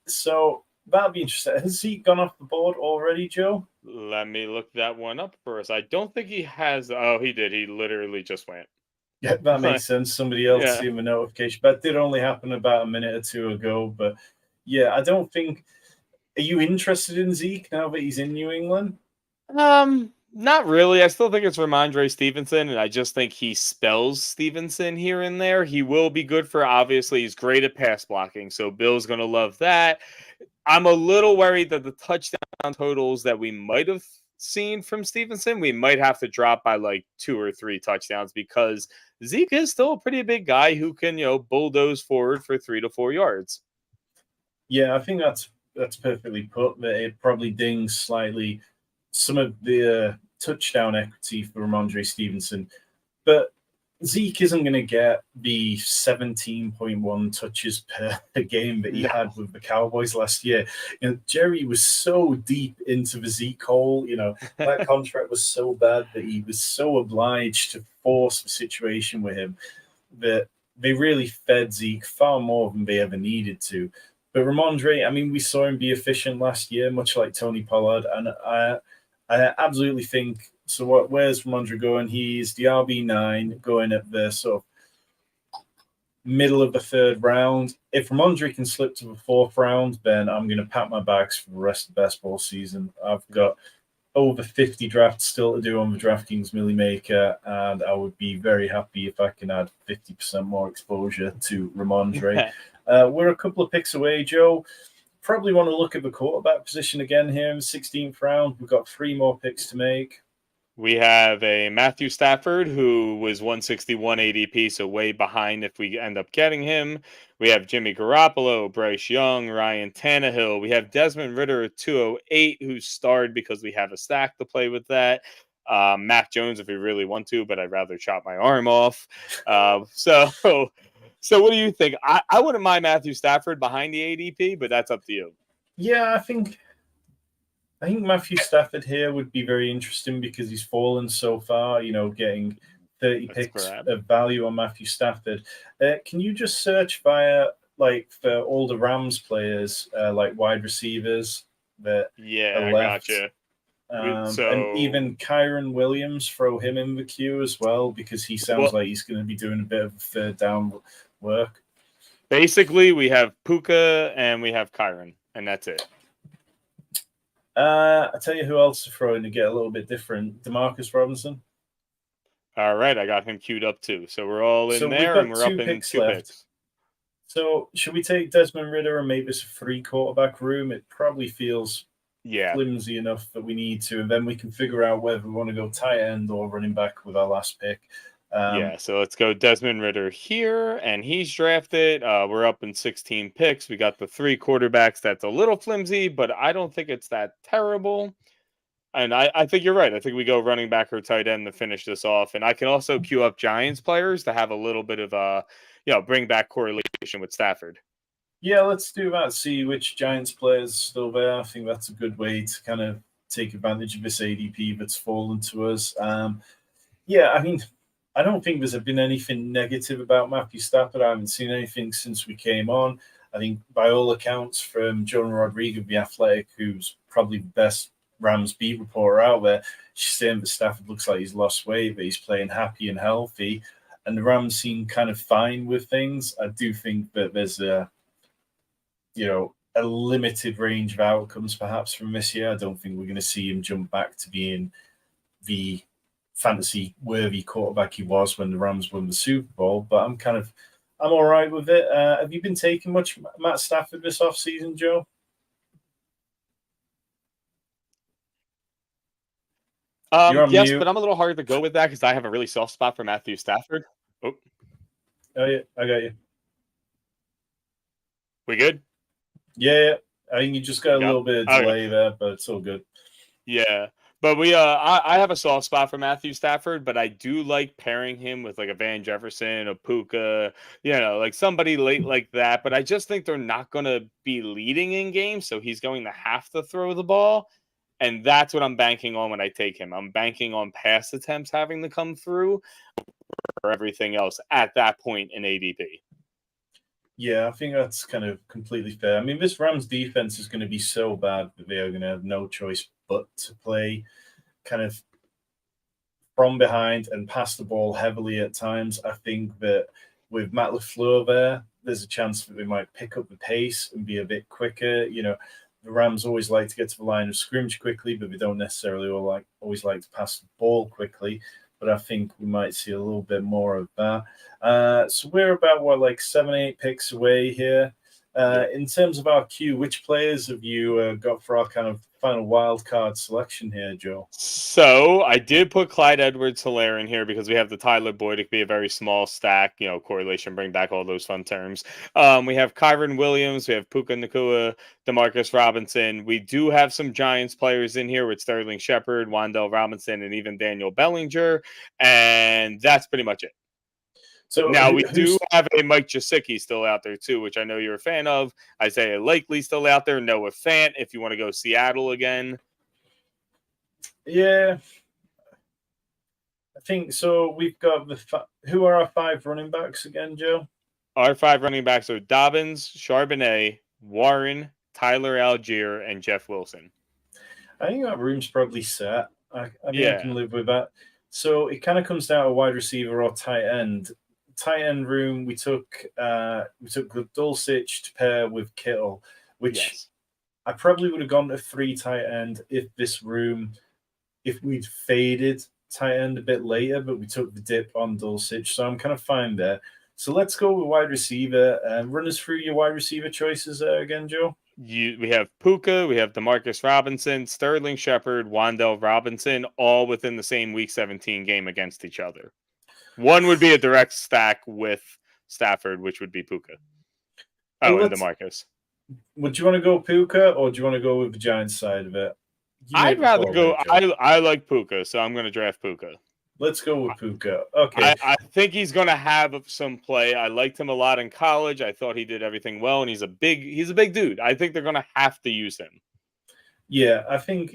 So that'll be interesting. Has he gone off the board already, Joe? Let me look that one up for us. I don't think he has. Oh, he did. He literally just went. Yeah, that makes sense. Somebody else gave him a notification. That did only happen about a minute or two ago. But yeah, I don't think. Are you interested in Zeke now that he's in New England? Not really. I still think it's Ramondre Stevenson, and I just think he spells Stevenson here and there. He will be good for, obviously, he's great at pass blocking, so Bill's going to love that. I'm a little worried that the touchdown totals that we might have seen from Stevenson, we might have to drop by like 2 or 3 touchdowns because Zeke is still a pretty big guy who can, bulldoze forward for 3 to 4 yards. Yeah, I think that's perfectly put. That it probably dings slightly some of the touchdown equity for Ramondre Stevenson, but Zeke isn't going to get the 17.1 touches per game that he had with the Cowboys last year. Jerry was so deep into the Zeke hole. That contract was so bad that he was so obliged to force the situation with him that they really fed Zeke far more than they ever needed to. But Ramondre, I mean, we saw him be efficient last year, much like Tony Pollard, and I absolutely think. So, where's Ramondre going? He's the RB9 going at the sort of middle of the 3rd round. If Ramondre can slip to the 4th round, then I'm going to pack my bags for the rest of the best ball season. I've got over 50 drafts still to do on the DraftKings Millie Maker, and I would be very happy if I can add 50% more exposure to Ramondre. We're a couple of picks away, Joe. Probably want to look at the quarterback position again here in the 16th round. We've got 3 more picks to make. We have a Matthew Stafford, who was 161 ADP, so way behind if we end up getting him. We have Jimmy Garoppolo, Bryce Young, Ryan Tannehill. We have Desmond Ridder at 208, who starred because we have a stack to play with that. Mac Jones, if we really want to, but I'd rather chop my arm off. So what do you think? I wouldn't mind Matthew Stafford behind the ADP, but that's up to you. Yeah, I think Matthew Stafford here would be very interesting because he's fallen so far, getting 30 picks of value on Matthew Stafford. Can you just search via, for all the Rams players, like wide receivers that are left? Gotcha. And even Kyron Williams, throw him in the queue as well because he sounds like he's going to be doing a bit of 3rd down work. Basically, we have Puka and we have Kyron, and that's it. I'll tell you who else to throw in to get a little bit different. Demarcus Robinson. All right, I got him queued up too. So we're all in there, and we're up in 2 picks. So should we take Desmond Ridder and make this a 3 quarterback room? It probably feels flimsy enough that we need to, and then we can figure out whether we want to go tight end or running back with our last pick. So let's go Desmond Ridder here, and he's drafted. We're up in 16 picks. We got the 3 quarterbacks. That's a little flimsy, but I don't think it's that terrible. And I think you're right. I think we go running back or tight end to finish this off. And I can also queue up Giants players to have a little bit of bring back correlation with Stafford. Yeah, let's do that. See which Giants players are still there. I think that's a good way to kind of take advantage of this ADP that's fallen to us. I mean, I don't think there's been anything negative about Matthew Stafford. I haven't seen anything since we came on. I think by all accounts from Jonah Rodriguez, The Athletic, who's probably the best Rams beat reporter out there, she's saying that Stafford looks like he's lost weight, but he's playing happy and healthy. And the Rams seem kind of fine with things. I do think that there's a a limited range of outcomes perhaps from this year. I don't think we're going to see him jump back to being the fantasy worthy quarterback he was when the Rams won the Super Bowl, but I'm all right with it. Have you been taking much Matt Stafford this offseason, Joe? You're on Yes, mute. but I'm a little hard to go with that because I have a really soft spot for Matthew Stafford. Oh yeah, I got you. We good? Yeah, I think you just got a little bit of delay there, but it's all good. Yeah. But I have a soft spot for Matthew Stafford, but I do like pairing him with like a Van Jefferson, a Puka, like somebody late like that. But I just think they're not going to be leading in games, so he's going to have to throw the ball. And that's what I'm banking on when I take him. I'm banking on pass attempts having to come through or everything else at that point in ADP. Yeah, I think that's kind of completely fair. I mean, this Rams defense is going to be so bad that they are going to have no choice but to play kind of from behind and pass the ball heavily at times. I think that with Matt LaFleur there's a chance that they might pick up the pace and be a bit quicker. The Rams always like to get to the line of scrimmage quickly, but they don't necessarily always like to pass the ball quickly. But I think we might see a little bit more of that. So we're about, 7-8 picks away here. In terms of our queue, which players have you got for our kind of final wild card selection here, Joe? So I did put Clyde Edwards-Helaire in here because we have the Tyler Boyd. It could be a very small stack, correlation, bring back all those fun terms. We have Kyron Williams. We have Puka Nacua, Demarcus Robinson. We do have some Giants players in here with Sterling Shepard, Wan'Dale Robinson, and even Daniel Bellinger. And that's pretty much it. So now we do have a Mike Gesicki still out there too, which I know you're a fan of. Isaiah Likely still out there. Noah Fant, if you want to go Seattle again. Yeah, I think so. We've got who are our 5 running backs again, Joe? Our 5 running backs are Dobbins, Charbonnet, Warren, Tyler Algier, and Jeff Wilson. I think that room's probably set. I can live with that. So it kind of comes down to wide receiver or tight end. Tight end room, we took Dulcich to pair with Kittle, which I probably would have gone to 3 tight end if we'd faded tight end a bit later, but we took the dip on Dulcich, so I'm kind of fine there. So let's go with wide receiver. Run us through your wide receiver choices again, Joe. We have Puka, we have Demarcus Robinson, Sterling Shepard, Wan'Dale Robinson, all within the same Week 17 game against each other. One would be a direct stack with Stafford, which would be Puka. And Demarcus. Would you want to go Puka, or do you want to go with the Giants side of it? I'd rather go. I like Puka, so I'm going to draft Puka. Let's go with Puka. Okay. I think he's going to have some play. I liked him a lot in college. I thought he did everything well, and he's a big dude. I think they're going to have to use him. Yeah, I think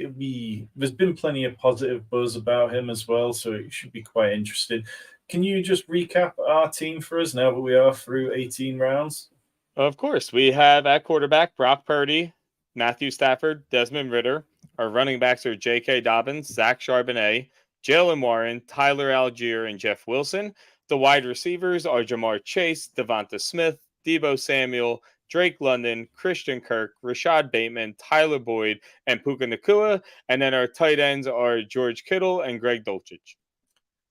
there's been plenty of positive buzz about him as well, so it should be quite interesting. Can you just recap our team for us now that we are through 18 rounds? Of course. We have at quarterback Brock Purdy, Matthew Stafford, Desmond Ridder. Our running backs are J.K. Dobbins, Zach Charbonnet, Jalen Warren, Tyler Algier, and Jeff Wilson. The wide receivers are Jamar Chase, Devonta Smith, Deebo Samuel, Drake London, Christian Kirk, Rashad Bateman, Tyler Boyd, and Puka Nacua. And then our tight ends are George Kittle and Greg Dulcich.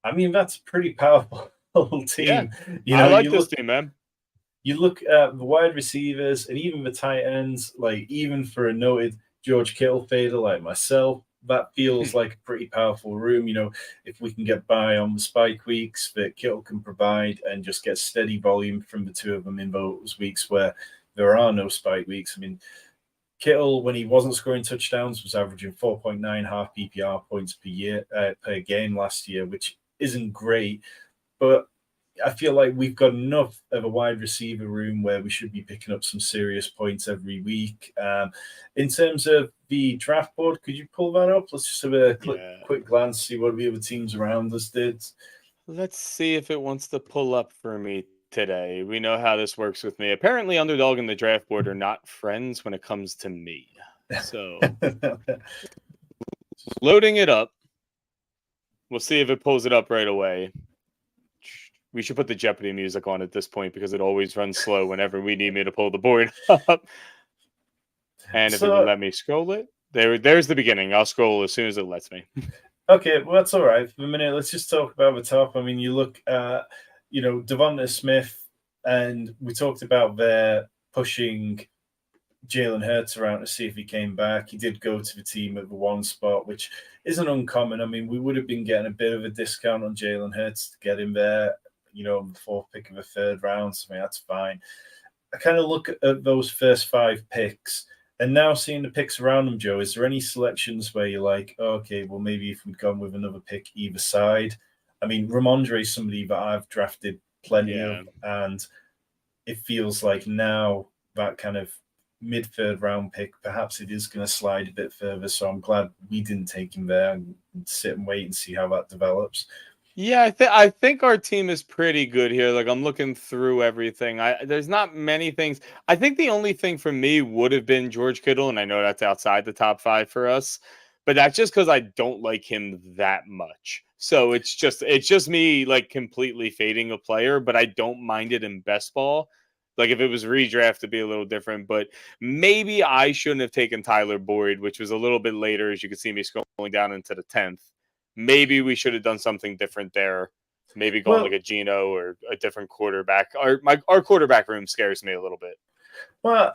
I mean, that's a pretty powerful team. Yeah, I like this team, man. You look at the wide receivers and even the tight ends, like even for a noted George Kittle fader like myself, that feels like a pretty powerful room. If we can get by on the spike weeks that Kittle can provide and just get steady volume from the two of them in those weeks where there are no spike weeks. I mean, Kittle, when he wasn't scoring touchdowns, was averaging 4.9 half PPR points per game last year, which isn't great, but I feel like we've got enough of a wide receiver room where we should be picking up some serious points every week. In terms of the draft board, could you pull that up? Let's just have a quick glance, see what the other teams around us did. Let's see if it wants to pull up for me today. We know how this works with me. Apparently, Underdog and the draft board are not friends when it comes to me. So, loading it up. We'll see if it pulls it up right away. We should put the Jeopardy music on at this point because it always runs slow whenever we need me to pull the board up. And if it would So let me scroll it, there's the beginning. I'll scroll as soon as it lets me. okay, well that's all right. For a minute, let's just talk about the top. I mean, you look at Devonta Smith, and we talked about their pushing Jalen Hurts around to see if he came back. He did go to the team at the one spot, which isn't uncommon. I mean, we would have been getting a bit of a discount on Jalen Hurts to get him there, the fourth pick of the third round. So I mean, that's fine. I kind of look at those first 5 picks, and now seeing the picks around them, Joe, is there any selections where you're like, oh, okay, well, maybe if we'd gone with another pick either side? I mean, Ramondre is somebody that I've drafted plenty of, and it feels like now that kind of mid-third round pick, perhaps it is going to slide a bit further. So I'm glad we didn't take him there and sit and wait and see how that develops. Yeah, I think our team is pretty good here. Like I'm looking through everything. There's not many things. I think the only thing for me would have been George Kittle, and I know that's outside the top 5 for us, but that's just because I don't like him that much. So it's just me like completely fading a player, but I don't mind it in best ball. Like if it was redraft, it'd be a little different, but maybe I shouldn't have taken Tyler Boyd, which was a little bit later, as you can see me scrolling down into the 10th. Maybe we should have done something different there. Maybe gone like a Geno or a different quarterback. Our quarterback room scares me a little bit. Well,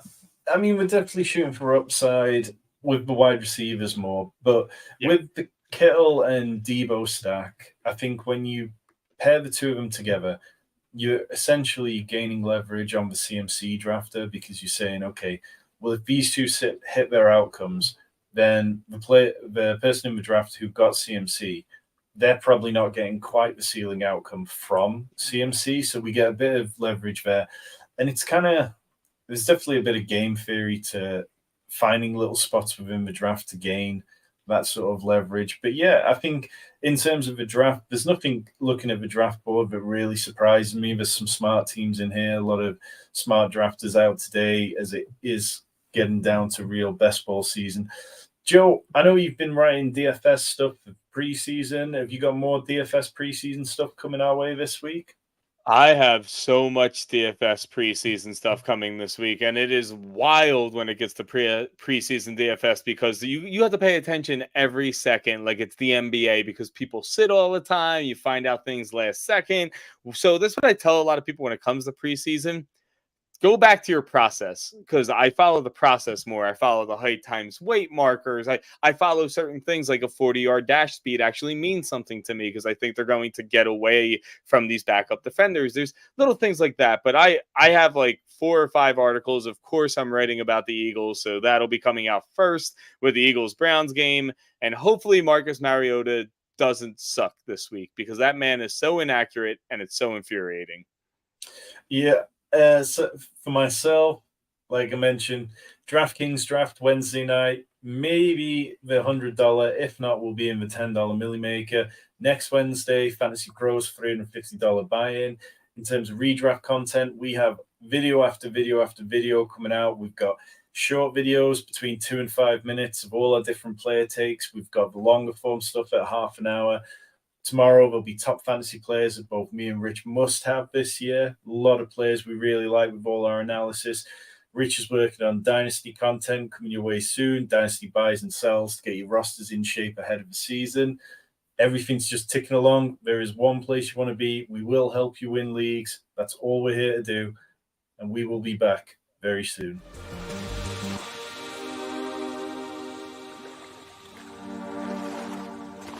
I mean, we're definitely shooting for upside with the wide receivers more, but with the Kittle and Debo stack, I think when you pair the two of them together, you're essentially gaining leverage on the CMC drafter because you're saying, okay, well, if these two hit their outcomes, then the person in the draft who got CMC, they're probably not getting quite the ceiling outcome from CMC. So we get a bit of leverage there. And there's definitely a bit of game theory to finding little spots within the draft to gain that sort of leverage. But yeah, I think in terms of the draft, there's nothing looking at the draft board that really surprises me. There's some smart teams in here, a lot of smart drafters out today as it is getting down to real best ball season. Joe, I know you've been writing DFS stuff for preseason. Have you got more DFS preseason stuff coming our way this week? I have so much DFS preseason stuff coming this week, and it is wild when it gets to preseason DFS because you have to pay attention every second, like it's the NBA, because people sit all the time. You find out things last second. So this is what I tell a lot of people when it comes to preseason. Go back to your process, because I follow the process more. I follow the height times weight markers. I follow certain things like a 40-yard dash speed actually means something to me because I think they're going to get away from these backup defenders. There's little things like that. But I have like 4 or 5 articles. Of course, I'm writing about the Eagles. So that'll be coming out first with the Eagles-Browns game. And hopefully Marcus Mariota doesn't suck this week because that man is so inaccurate and it's so infuriating. Yeah. So for myself, like I mentioned, DraftKings draft Wednesday night. Maybe the $100, if not, will be in the $10 Millie Maker. Next Wednesday, FantasyPros $350 buy-in. In terms of redraft content, we have video after video after video coming out. We've got short videos between 2 and 5 minutes of all our different player takes. We've got the longer form stuff at half an hour. Tomorrow, there'll be top fantasy players that both me and Rich must have this year. A lot of players we really like with all our analysis. Rich is working on Dynasty content coming your way soon. Dynasty buys and sells to get your rosters in shape ahead of the season. Everything's just ticking along. There is one place you want to be. We will help you win leagues. That's all we're here to do. And we will be back very soon.